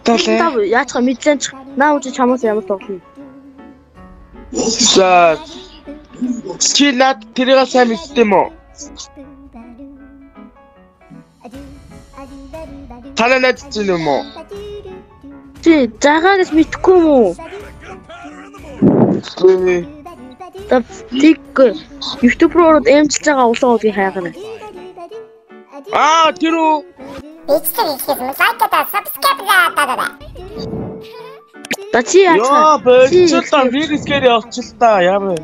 Гэтээ яачаа мэдлэн ч наа үуч чамаас ямар тоглоно. За чи над тэрийг сайн мэддэг юм уу? Танаа найз чинь юм уу? Чи заагаа гэж мэдхгүй юм уу? Тик YouTube руу ороод эмчилж байгаа улаан уулыг хайгаарай. Тэр үү? Та чи яачаа? Бэлчилтаа вирусгээр явчих та яавэ.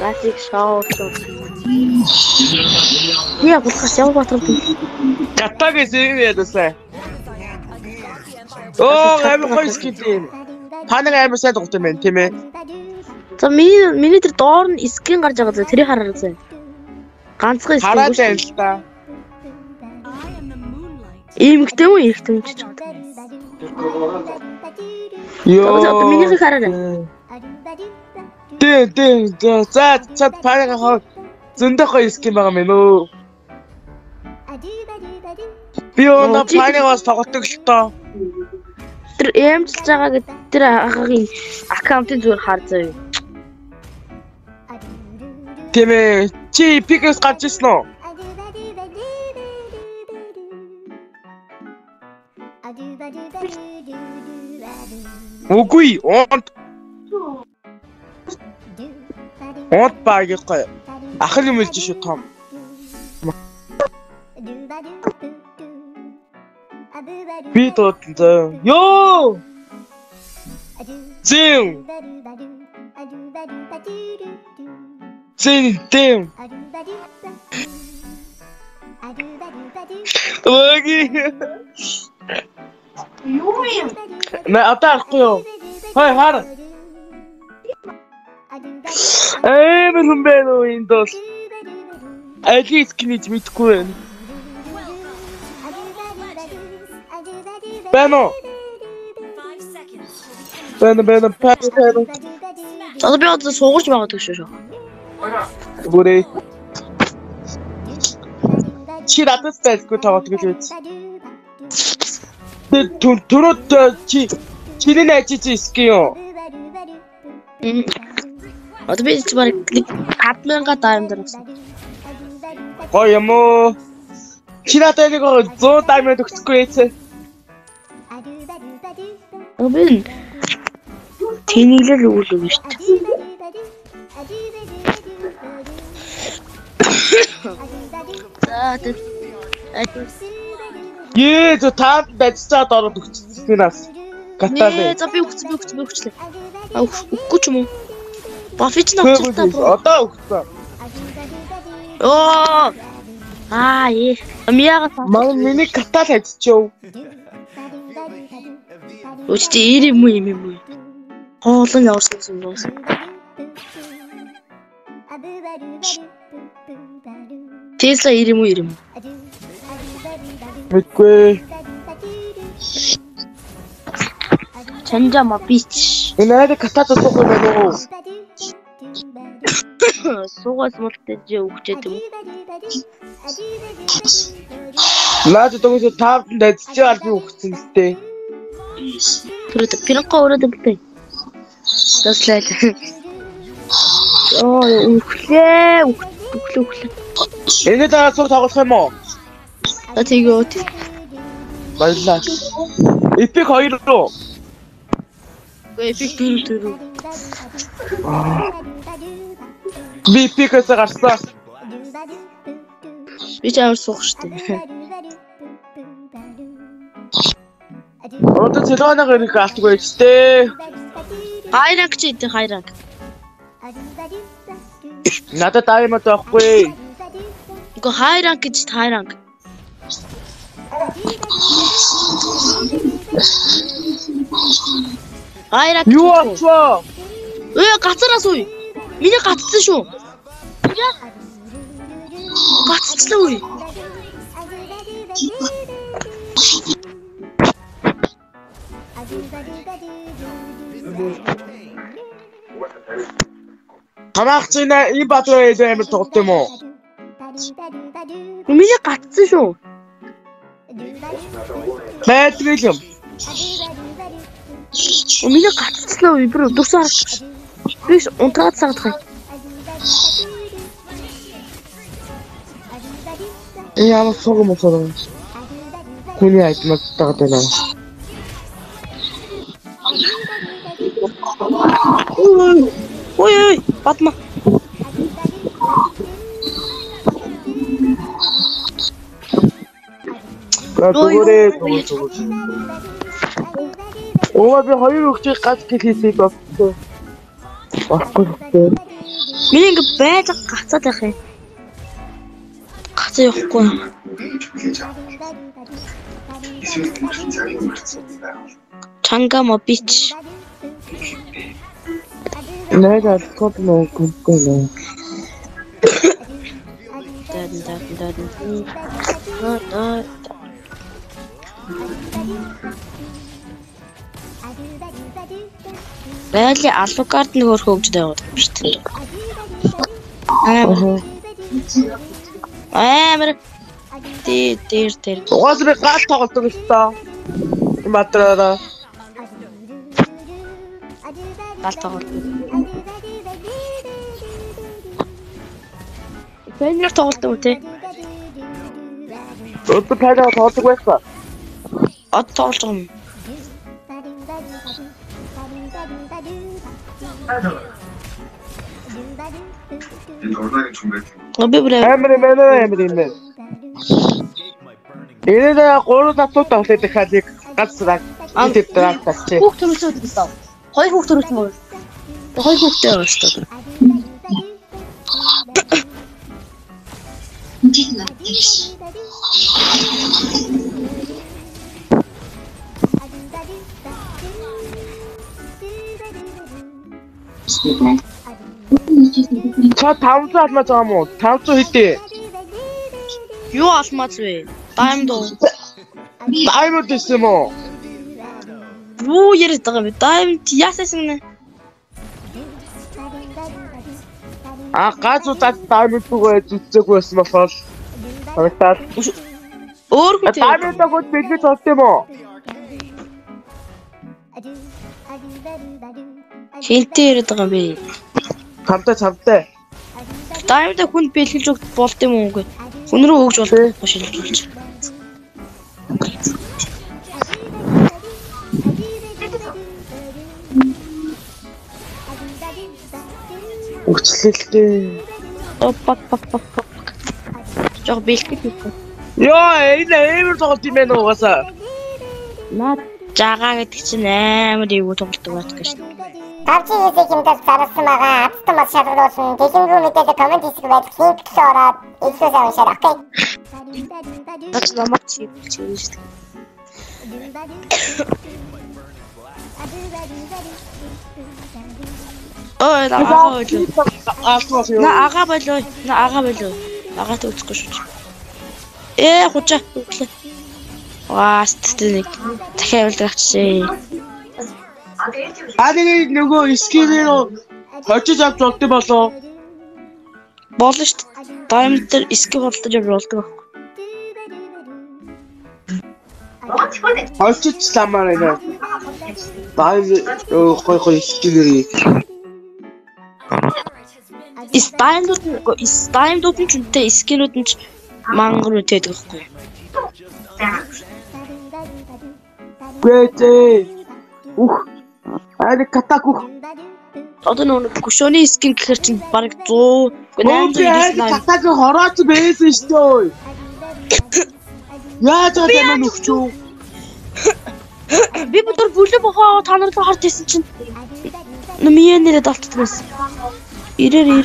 Наачих шоу. Я болохоос яваа батрал. Катагийн зэрэг ядасаа. Амар гоё скил. Таныг амар сайн тоглолт юм байна тийм ээ. За миний тэр доор нь скрин гарч байгаа зэ тэрийг хараарай зэ. Ганцхан скрин. Хараад байна л да. Иймэгтэй үү ихтэй юм чи. Одоо минийхийг хараарай. Тэг. За чад парага хаа зөндөө гоё скин байгаа мэн өө. Би өнөө парагаас тоглодог л тоо. Тэр эмчилж байгаа гэдэг тэр агагийн аккаунтын зүгээр хар заяа. Тийм ээ. Чи пикэс гарч ирсэн үү? Үгүй, онт багихгүй. Ах нь мэлж шүү том. Би тот ёо. Зин. Өөги. Юу юм? Атахгүй юу? Хар. Мэн бэ Windows. Алис кинич мэдгүй байна. Бэно. Пас. Одоо би одоо суугч байгаа шүү. Бүрээ. Чи радас байсгүй таваад гэлээч. Түрүүд чиний найз скин юу? Одоо би ч баг 5000 дайм дэрсэн. Гоё юм уу? Чи надад нэг 100 даймонд өгчихгүй ээ. Би тэнийгэл өгүүлээ шүү дээ. За таад баццаад ороод өгчихсэн нас. Гатаа. За би өгчлээ. Өгөхгүй ч юм уу? Бафич навч та. Одоо өгсөн. Амиага та. Миний гатаа хайцчихв. Өчтө ирэх юм. Хоолон явсан юм дуус. Тесла ирэх юм. Мэдгүй. Чанжама бич. Энэгээ катаад суух юм байна уу? Суугаас мултай өгчээд юм. Наад дөнгөж таавд дайцчаад би өгсөн л дээ. Тэр пиранка өрөөд бэлтэй. Таслаа. Өглөө. Энэ дараа сур тоглох юм уу? Атиго. Баярлалаа. Epic 2 руу. Epic 4 руу. Би Epic-ээс гарсан. Би чамд суух штэ. Одоо цэлоног ирэх алдгүй ч дээ. Хайранг ч идэх хайранг. Надад даймод байхгүй. Го хайранг гэж хайранг. Хайранг. Юу болчихоо? Гацараас уу. Миний гацсан шүү. Гацсан уу? Танах чинь энэ бадраа амар тоглолт юм уу? Миний гатсан шүү. Байдаг юм. Миний гатцлаа би бүр дурсан харах. Би унтраад сагдах юм. Яа согом согом. Хүний айтмаг тагд байна. Ой, батма. Тэгвэл Оо би хоёр өгчийг гац гэлээсэй болсон. Баггүй. Миний ингэ байж гацаад байх юм. Гацаа явахгүй. Чанга мобич. Нэгэ скоп нөө гүнтэй. Байли алугард нөхөр хөвжтэй яваад юм шүү дээ. Амар дээр. Угаас би гал тоглодог өстой. Матраараа. Гал тоглолт. Бэнэр тоглолт үү те? Өдөр тайгаа тоглодог байсан. Од тоглож байгаа юм. Би бүр Амар юм. Энэдээ 3 татууд тоглоод ихаалыг гацраг амтдраг тасчих. хүүхд төрүүлсэн үү? Хоёр хүүхд төрүүлсэн үү? Хоёр хүүхдтэй байгаа шүү дээ. Та 500 алмаж байгаа мó? 500 хэдий? Юу алмаз вэ? Даймд уу? Даймонд гэсэн юм уу? Юу яриад байгаа вэ? Даймд яасасан нэ? Гацуудад даймонд үгүй зүцэг байсан болохоор харагдаад Өөр хүн даймонд гол бэлгэж болт юм уу? Хинтээ яриад байгаа бэ? Цавтай. Даймд хүн бэлгэлж өгд болт юм уу үгүй? Хүн рүү өгж болохгүй шилжүүлж. Үгчлэлтэй. Пак. Жог бэлтгэл хийх. Йоо, энэ амар тоглолт юм байна угаасаа. Наад жагаа гэдэг чинь амар эвгүй тоглолт байх гэж шүү. Авчи хийх юмдаа зарсан байгаа. Атсан мас шалгуулсан. Техникгүй мэдээлэл комент хийх байдаг. Линк ороод ихсээс авчаар окей. Тач намайг чиглэж шүү. Ой, ага болоо. Агаат үзэхгүй шүү. Хучаа өглөө. Ваа, стэнэг. Дахиад авчихъя. Нэг нөгөө скинээр хочиж авч болдог болоо. Болно шүү дээ. Даймд дээр скин болдог юм болдог. Хочиж ламаар байна. Гой скинээр. Стаймдууд нь ч үнэтэй скинүүд нь ч мангар үтэй байхгүй. Гүтээ. Катак. Одоо нэг гүшөөний скин гэхэр чинь бараг 100 899 катак хорооч байсан шүү дээ. Яаж байгаа юм нөхчөө. Би өдөр бүлэг бохоо та нар хард байсан чинь нэмийнээрээ давтдаг байсан. Ирээ.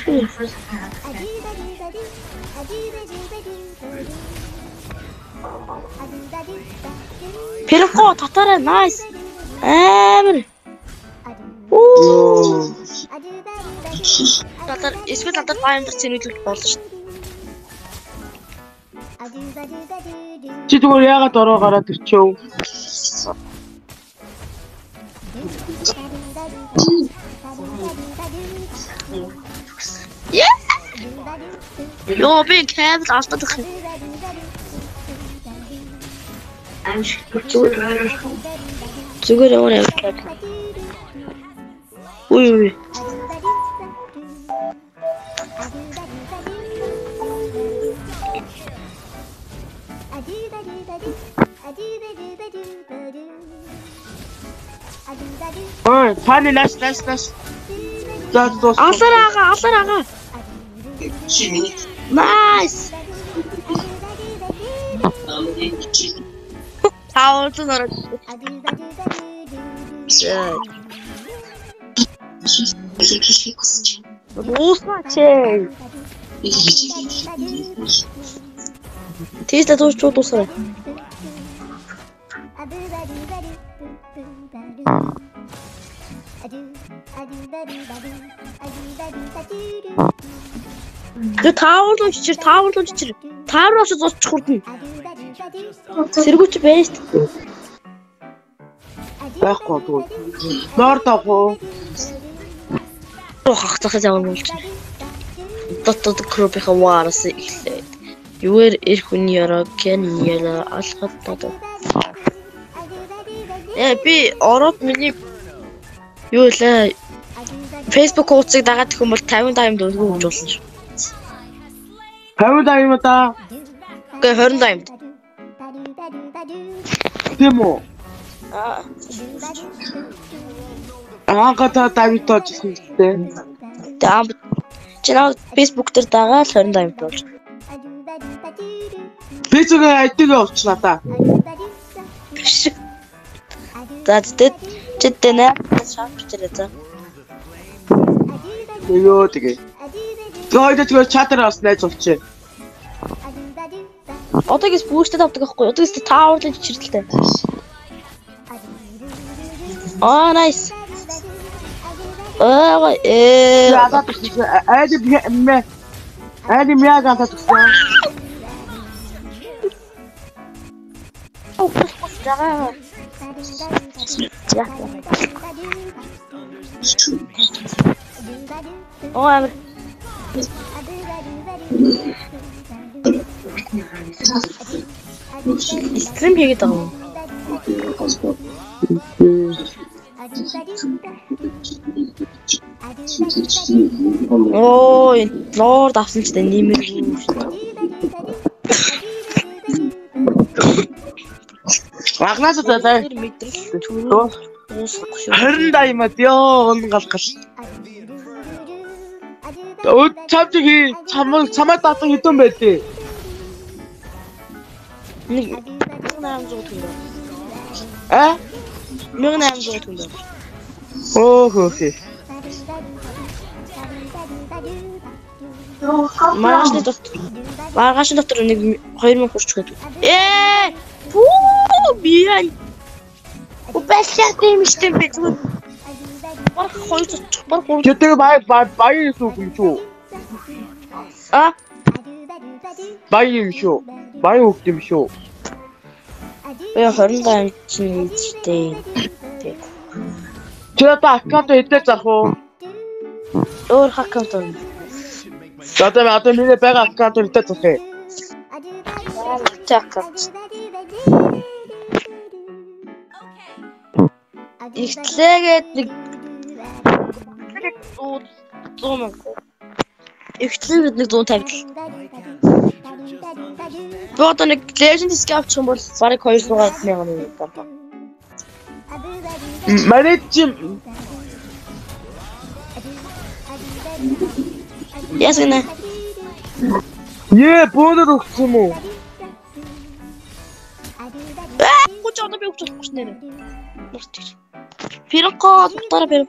Перко татараа найс. Амар. Татар эсвэл татар баамдах цэнүүдэл болно шүү дээ. Чи зүгээр яагаад ороо гараад ирчөө? Ёо би кабел алдах юм. Зүгээр ямар яг. Үй. Ой, пани лаш. За дос. Алараа. Nice. Таавал нэр. Уусмачээ. Тийстэ тууч туусаа. Тэ таавал чичир. Тааруулж зоч хурдна. Сэргүүч бэст. Байхгүй туу. Нортоо. Хахтахад явах болж байна. Дотоод группийнхаа ваарас ихлээ. Юуэр эр хүний яраа кен яла алхад тоо. Би ороод миний юу лээ Facebook хуудсыг дагаад гэх юм бол 50 даймд өлгөө гэж болно шүү. 50 дайм та. Гэ 20 даймд. Тийм үү? Гата тавитаж хэлтэй. Тэгээд чинаа Facebook дээр дагаад 20 даймд болж. Би зүгээр айтыг олчлаа та. За тэт нэ шаапчрээ за. Ёо тэгээ. Гойд тэгээ чатар бас найз болчих. Одоогээс бүүштэд авдаг байхгүй. Одоогээс тааварлаж чирдэлтэй. Nice. Айди мяга татсан. Амир. Стрим хийгээд байгаа юм. Ой, лорд авсан ч нэмэргүй шүү дээ. Агнаас удаа мэдрэл төрөө уусахгүй шүү. 20 даймад ёо галгал. Өө цавчиг цамаа татах хэдэн байдیں۔ Нэг 1800 төгрөг. 1800 төгрөг. Хөөе. Маргаашны дотор нэг 2000 хүрч гээд. Биян. Убасяа тийм штеп бэ. Баг хоёр баг. Чөтөг баяр суу юм шүү. Баяр шүү. Баяр хөвт юм шүү. 20 дайм чинь штеп. Чөтөг аккаунт хэдээр зарах уу? Өөр аккаунт уу? Одоо миний байгаа аккаунт хэдээр зарах вэ? Аккаунт. Ихтлээгээд нэг 100 мянга. Ихтлээгээд нэг 150. Би одоо нэг Legend Scout ч юм бол барыг 200 мянга гампа. Манайчим ясна. Бөөнөр өгсөн юм уу? Гучаа би өгч нэрээ. Мартчих. Фирко дотор бэр.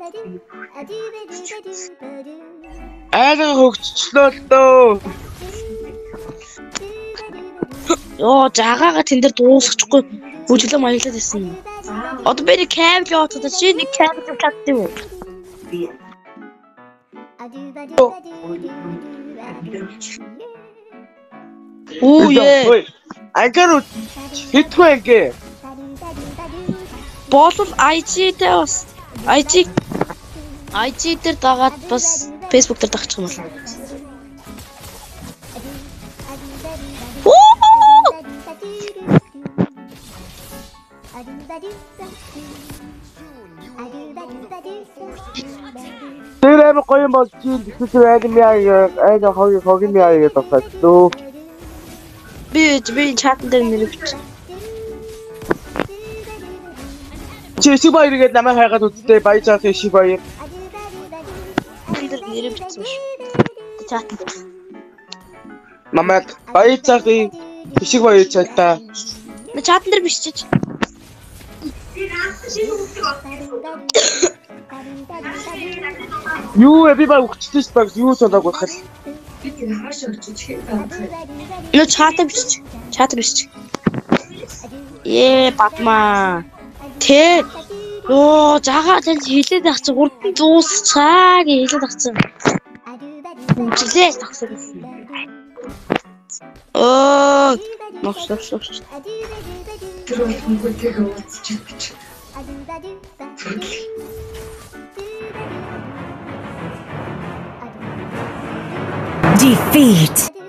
Айгаа хөгжчлөө л дөө. Йоо, жагаага тэн дээр дуусчихгүй. Бүжиглээ маяглаад байсан. Одоо би нэг кабель оотод чи нэг кабель татдаг юм уу? Ой. Агар хитгүй ингээ. Болол IG дээр бас IG дээр дагаад бас Facebook дээр дагчих юм байна. Тэр амар гоё юм болж чинь тэгэхээр айд хогийн яа гэдэг тасаад дөө. Би чатан дээр нэр бичсэн. Чи шиг баяр гэдэг намайг хайгаад үзтээ баяж байгаа шиг баяр. Тэр нэр бичсэн шүү. Чатан дээр. Намайг баяж байгаа шиг баяр чатаа. На чатан дээр бичиж. Юу би баг өгчтэй шүү баг юу цолоог бахал. Нөө чатан бичиж. Батма. Тэ. Оо, жагаа тань хилээд авч урд нь дуусчаа гэж хэлээд авсан. Жилээ тагсаа. Оо, новш. Defeat.